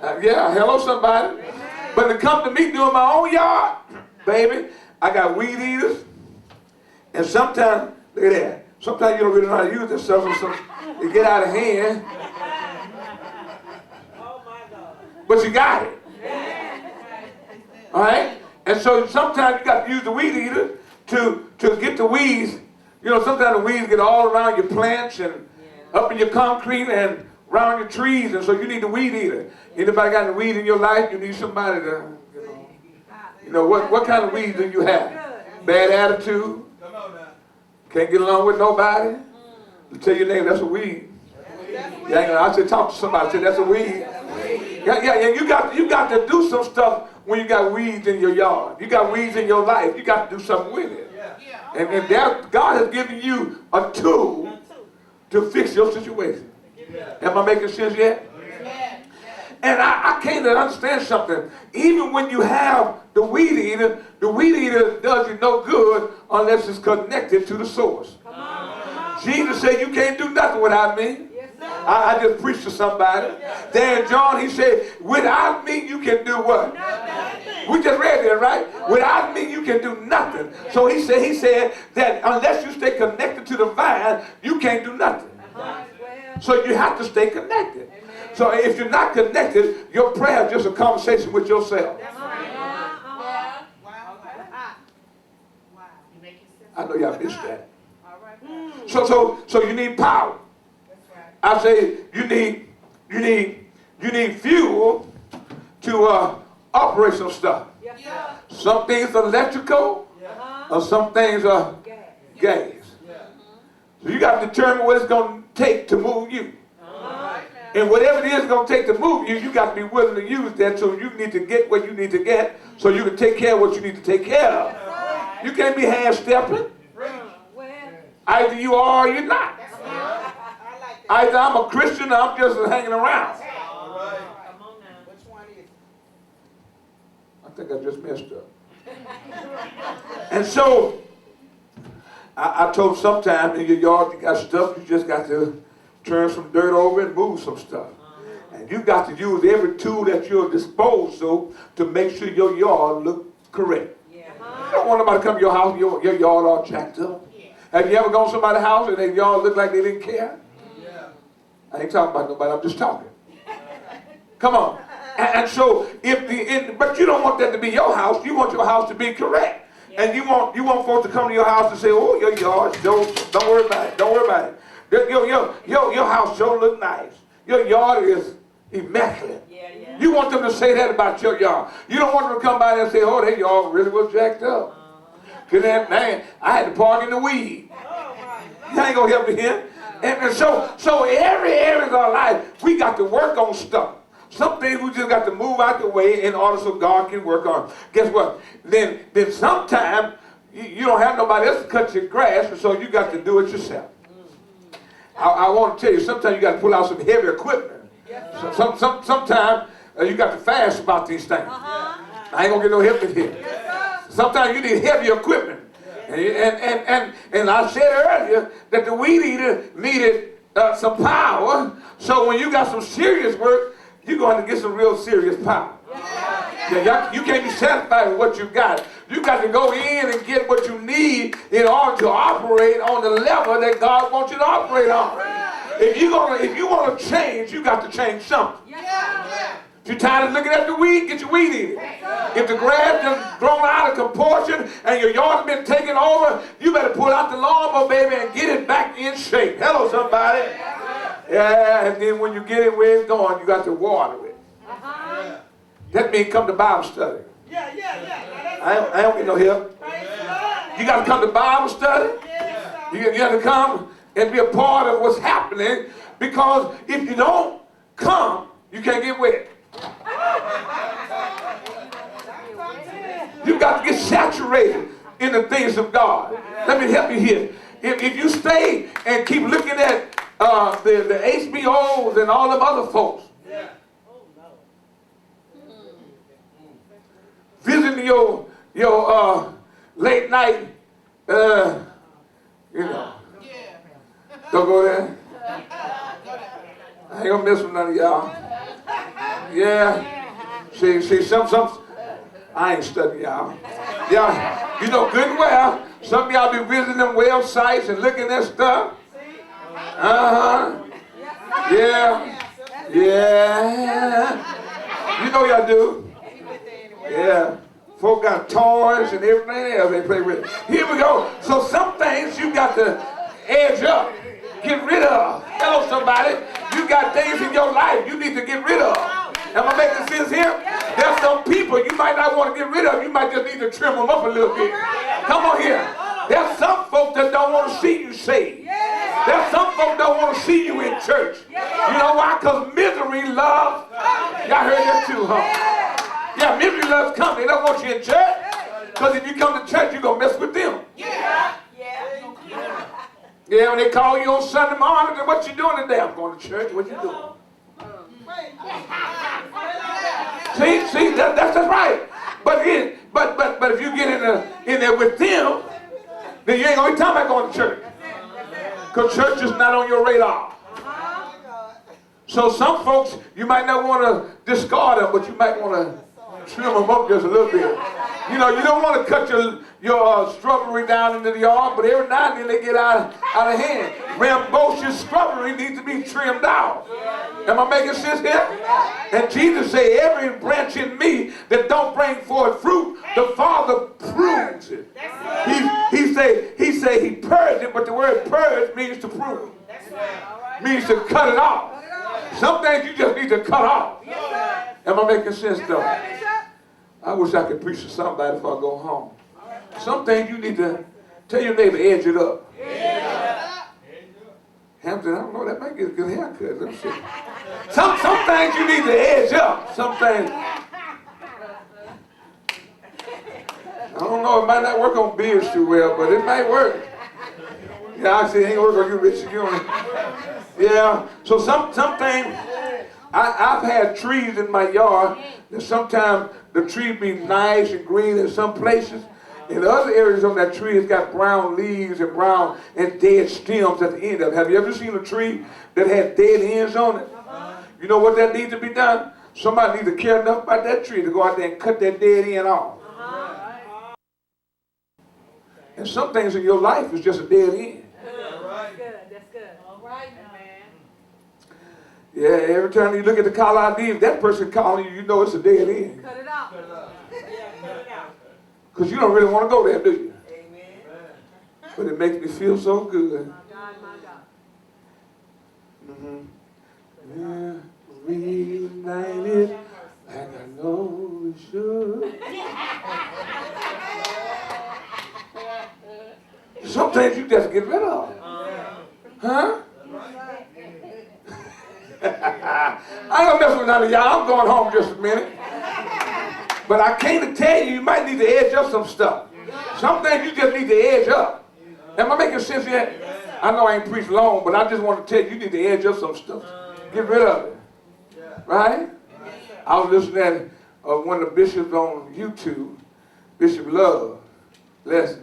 Yeah, hello somebody. But to come to me doing my own yard, baby, I got weed eaters. And sometimes, look at that. Sometimes you don't really know how to use this stuff. So it get out of hand. But you got it. All right? And so sometimes you got to use the weed eater to get the weeds. You know, sometimes the weeds get all around your plants and up in your concrete and around your trees. And so you need the weed eater. Anybody got any weed in your life? You need somebody to, you know, what kind of weeds do you have? Bad attitude? Can't get along with nobody? You tell your neighbor, that's a weed. Yeah, I said, talk to somebody. I said, that's a weed. Yeah. You got to do some stuff when you got weeds in your yard. You got weeds in your life. You got to do something with it. And God has given you a tool to fix your situation. Am I making sense yet? And I can't understand something. Even when you have the weed eater does you no good unless it's connected to the source. Jesus said, you can't do nothing without me. I just preached to somebody. There in John, he said, without me, you can do what? Nothing. We just read that, right? Without me, you can do nothing. So he said that unless you stay connected to the vine, you can't do nothing. So you have to stay connected. So if you're not connected, your prayer is just a conversation with yourself. I know y'all missed that. So you need power. I say you need fuel to operate some stuff. Some things are electrical, or some things are gas. So you got to determine what it's going to take to move you. And whatever it is going to take to move you, you got to be willing to use that. So you need to get what you need to get, so you can take care of what you need to take care of. You can't be half-stepping. Either you are or you're not. Either I'm a Christian or I'm just hanging around. Which one is it? I think I just messed up. And so, I told sometime in your yard you got stuff, you just got to turn some dirt over and move some stuff. And you got to use every tool at your disposal to make sure your yard look correct. You don't want nobody to come to your house, your yard all jacked up. Have you ever gone to somebody's house and their yard looked like they didn't care? I ain't talking about nobody, I'm just talking. Come on. And so, but you don't want that to be your house. You want your house to be correct. And you want folks to come to your house and say, oh, your yard, don't worry about it. Don't worry about it. Your house sure look nice. Your yard is immaculate. You want them to say that about your yard. You don't want them to come by there and say, oh, that yard really was jacked up. Because that man, I had to park in the weed. You ain't going to help me here. And so every area of our life, we got to work on stuff. Some things we just got to move out the way in order so God can work on. Guess what? Then sometimes you don't have nobody else to cut your grass, and so you got to do it yourself. I want to tell you, sometimes you got to pull out some heavy equipment. Sometimes you got to fast about these things. I ain't going to get no help in here. Sometimes you need heavy equipment. And I said earlier that the weed eater needed some power. So when you got some serious work, you're going to get some real serious power. You can't be satisfied with what you got. You got to go in and get what you need in order to operate on the level that God wants you to operate on. If you want to change, you got to change something. If you're tired of looking at the weed, get your weed eater. If the grass has grown out of proportion and your yard's been taken over, you better pull out the lawnmower, baby, and get it back in shape. Hello, somebody. Yeah, and then when you get it where it's going, you got to water it. That means come to Bible study. I don't get no help. You got to come to Bible study. You got to come and be a part of what's happening, because if you don't come, you can't get wet. You got to get saturated in the things of God. Let me help you here. If you stay and keep looking at the HBOs and all them other folks, visiting your late night, don't go there. I ain't gonna mess with none of y'all. Yeah. See, some, I ain't studying y'all. Yeah, you know good and well, some of y'all be visiting them websites and looking at stuff. Uh-huh. Yeah. Yeah. You know y'all do. Yeah. Folk got toys and everything else they play with. Here we go. So some things you got to edge up, get rid of. Hello, somebody. You got things in your life you need to get rid of. Am I making sense here? There's some people you might not want to get rid of. You might just need to trim them up a little bit. Come on here. There's some folks that don't want to see you saved. There's some folks that don't want to see you in church. You know why? Because misery loves. Y'all heard that too, huh? Yeah, misery loves company. They don't want you in church. Because if you come to church, you're going to mess with them. Yeah, when they call you on Sunday morning, what you doing today? I'm going to church. What you doing? See, that's right. But if you get in there with them, then you ain't gonna be talking about going to church. Because church is not on your radar. So some folks, you might not want to discard them, but you might want to trim them up just a little bit. You know, you don't want to cut your strawberry down into the yard, but every now and then they get out of hand. Rambunctious strawberry needs to be trimmed out. Am I making sense here? And Jesus said, every branch in me that don't bring forth fruit, the Father prunes it. He say he purged it, but the word purge means to prune. Means to cut it off. Some things you just need to cut off. Am I making sense though? I wish I could preach to somebody before I go home. Some things you need to tell your neighbor, edge it up. Hampton, I don't know, that might get a good haircut. Let me see. Some things you need to edge up. Some things. I don't know, it might not work on beards too well, but it might work. Yeah, I see it ain't work on you, Richard. Yeah, so some things, I've had trees in my yard that sometimes the tree be nice and green in some places. In other areas on that tree, it's got brown leaves and brown and dead stems at the end of it. Have you ever seen a tree that had dead ends on it? You know what that needs to be done? Somebody needs to care enough about that tree to go out there and cut that dead end off. And some things in your life is just a dead end. That's good. That's good. All right, man. Yeah, every time you look at the caller ID, if that person calling you, you know it's a dead end. Cut it out. Cut it out. Cut it out. Because you don't really want to go there, do you? Amen. But it makes me feel so good. My God, my God. Yeah, reunited like I know we should. Some things you just get rid of. Huh? I don't mess with none of y'all. I'm going home just a minute. But I came to tell you, you might need to edge up some stuff. Some things you just need to edge up. Am I making sense yet? I know I ain't preached long, but I just want to tell you, you need to edge up some stuff. Get rid of it. Right? I was listening at one of the bishops on YouTube, Bishop Love, lesson.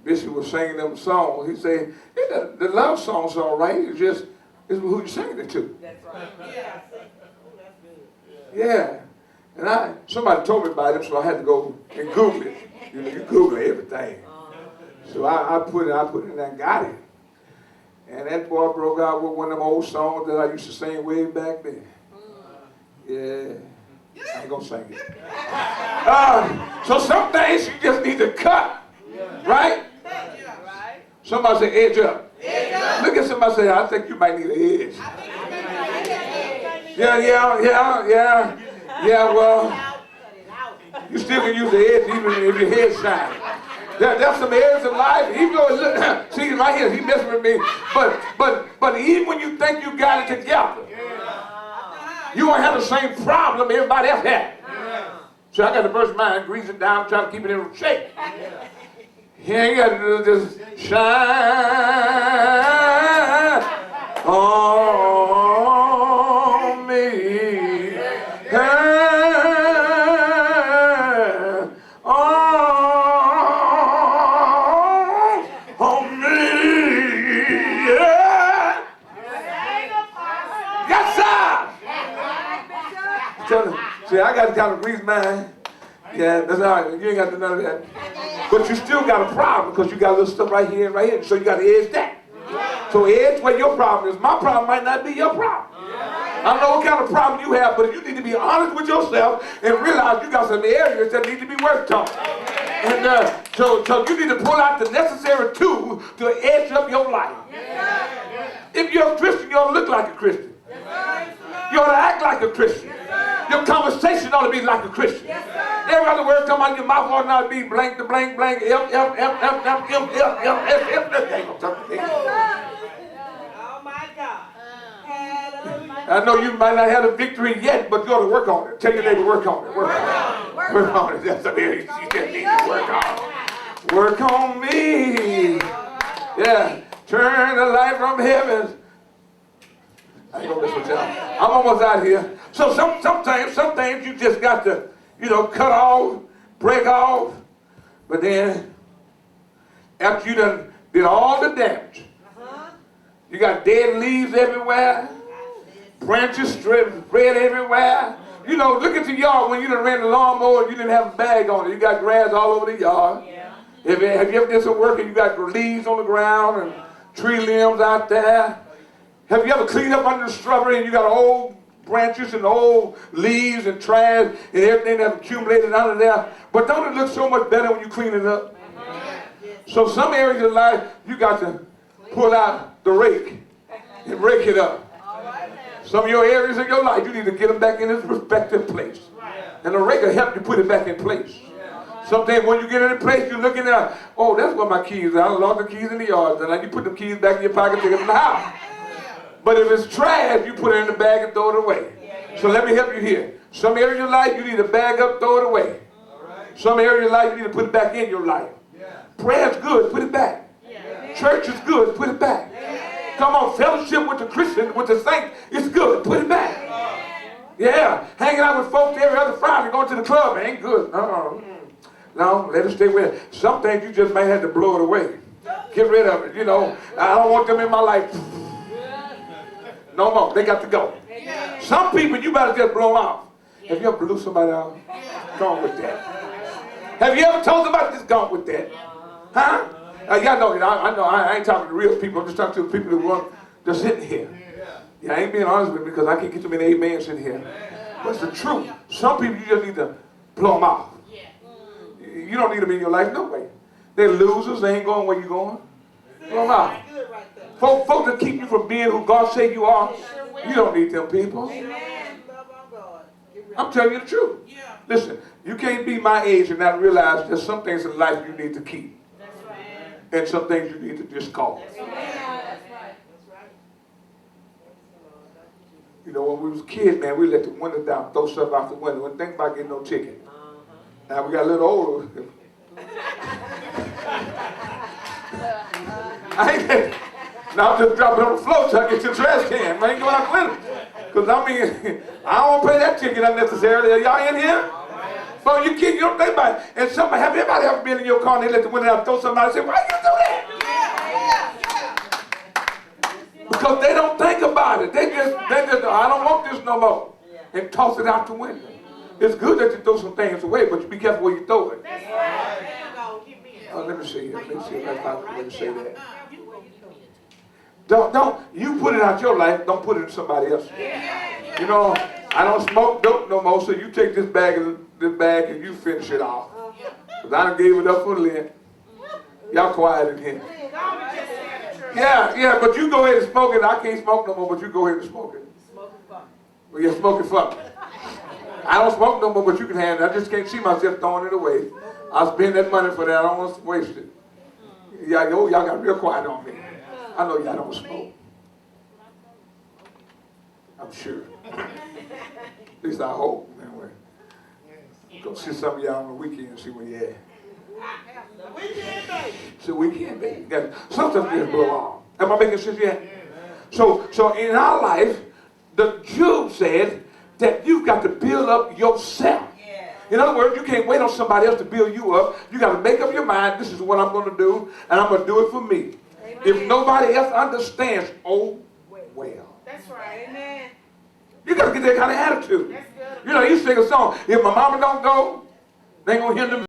Bishop was singing them songs. He said, yeah, the love song's all right. It's just, it's who you singing it to. That's right. Yeah. Yeah. And somebody told me about it, so I had to go and Google it. You know, you Google everything. So I put it in there and got it. And that boy broke out with one of them old songs that I used to sing way back then. Yeah. I ain't gonna sing it. So some things you just need to cut. Right? Somebody say edge up. Look at somebody say, I think you might need an edge. Yeah, well, you still can use the edge even if your head shines. There's some areas of life, even though see right here, he messing with me, but even when you think you got it together, you won't have the same problem everybody else had. So I got to brush mine, grease it down, try to keep it in shape. Yeah, you got to do this, shine on me, on me, yeah. Yes, sir. See, I got to kind of grease mine. Yeah, that's all right. You ain't got to do none of that. But you still got a problem because you got a little stuff right here and right here. So you got to edge that. So edge where your problem is. My problem might not be your problem. I don't know what kind of problem you have, but you need to be honest with yourself and realize you got some areas that need to be worked on. And so you need to pull out the necessary tools to edge up your life. If you're a Christian, you ought to look like a Christian. You ought to act like a Christian. Your conversation ought to be like a Christian. Every other word come out of your mouth ought not be blank to blank, blank, F, F, F, F, F, F, F, F, F, F. Oh my God. I know you might not have the victory yet, but you ought to work on it. Tell your neighbor, work on it. Work on it. Work on it. That's what you just need to work on. Work on me. Yeah. Turn the light from heaven. I ain't gonna miss with y'all. I'm almost out here. So sometimes, some things you just got to, cut off, break off. But then, after you done did all the damage, you got dead leaves everywhere, branches spread everywhere. Look at your yard when you done ran the lawnmower and you didn't have a bag on it. You got grass all over the yard. Have you ever did some work and you got leaves on the ground and tree limbs out there? Have you ever cleaned up under the shrubbery and you got old branches and old leaves and trash and everything that's accumulated under there? But don't it look so much better when you clean it up? So some areas of life, you got to pull out the rake and rake it up. Some of your areas of your life, you need to get them back in its respective place. And the rake will help you put it back in place. Sometimes when you get it in place, you're looking at, oh, that's where my keys are. I lost the keys in the yard. And then you put the keys back in your pocket, take them in the house. But if it's trash, you put it in the bag and throw it away. So let me help you here. Some area of your life, you need to bag up, throw it away. Some area of your life, you need to put it back in your life. Prayer's good, put it back. Church is good, put it back. Come on, fellowship with the Christian, with the saints, it's good, put it back. Yeah, hanging out with folks every other Friday, going to the club, ain't good. No, let it stay with it. Some things you just may have to blow it away. Get rid of it, I don't want them in my life. No more, they got to go. Some people, you better just blow them off. Have you ever blew somebody out? Gone with that. Have you ever told somebody just gone with that? Huh? Y'all know, I know, I ain't talking to real people. I'm just talking to the people who want to sit here. Yeah, I ain't being honest with me because I can't get too many amens in here. But it's the truth. Some people, you just need to blow them off. You don't need them in your life, no way. They're losers. They ain't going where you're going. Blow them off. Folks that keep you from being who God say you are, you don't need them people. I'm telling you the truth. Listen, you can't be my age and not realize there's some things in life you need to keep. And some things you need to just call. When we was kids, man, we let the window down, throw stuff out the window. And think about getting no ticket. Now we got a little older. Now I'm just dropping on the floor till I get your trash can. I ain't going out the window. Because I don't want to pay that ticket unnecessarily. Are y'all in here? So you kid, you don't think about it. And have anybody ever been in your car and they let the window out, throw somebody and say, why you do that? Because they don't think about it. They just, I don't want this no more. And toss it out the window. It's good that you throw some things away, but you be careful where you throw it. Let me see. Let me see if I find a way to say that. Don't, you put it out your life, don't put it in somebody else. I don't smoke dope no more, so you take this bag and you finish it off. Because I done gave it up for Lynn. Y'all quiet in here. Yeah, but you go ahead and smoke it. I can't smoke no more, but you go ahead and smoke it. Well, you're smoking fuck. I don't smoke no more, but you can have it. I just can't see myself throwing it away. I'll spend that money for that. I don't want to waste it. Y'all got real quiet on me. I know y'all don't smoke. I'm sure. At least I hope. Anyway. Go see some of y'all on the weekend and see where you at. It's a weekend, baby. Some stuff just blow off. Am I making sense yet? So in our life, the Jew said that you've got to build up yourself. In other words, you can't wait on somebody else to build you up. You got to make up your mind, this is what I'm going to do, and I'm going to do it for me. Amen. If nobody else understands, oh, well. That's right. Amen. You got to get that kind of attitude. That's good. You know, he sing a song. If my mama don't go, they ain't gonna hinder me.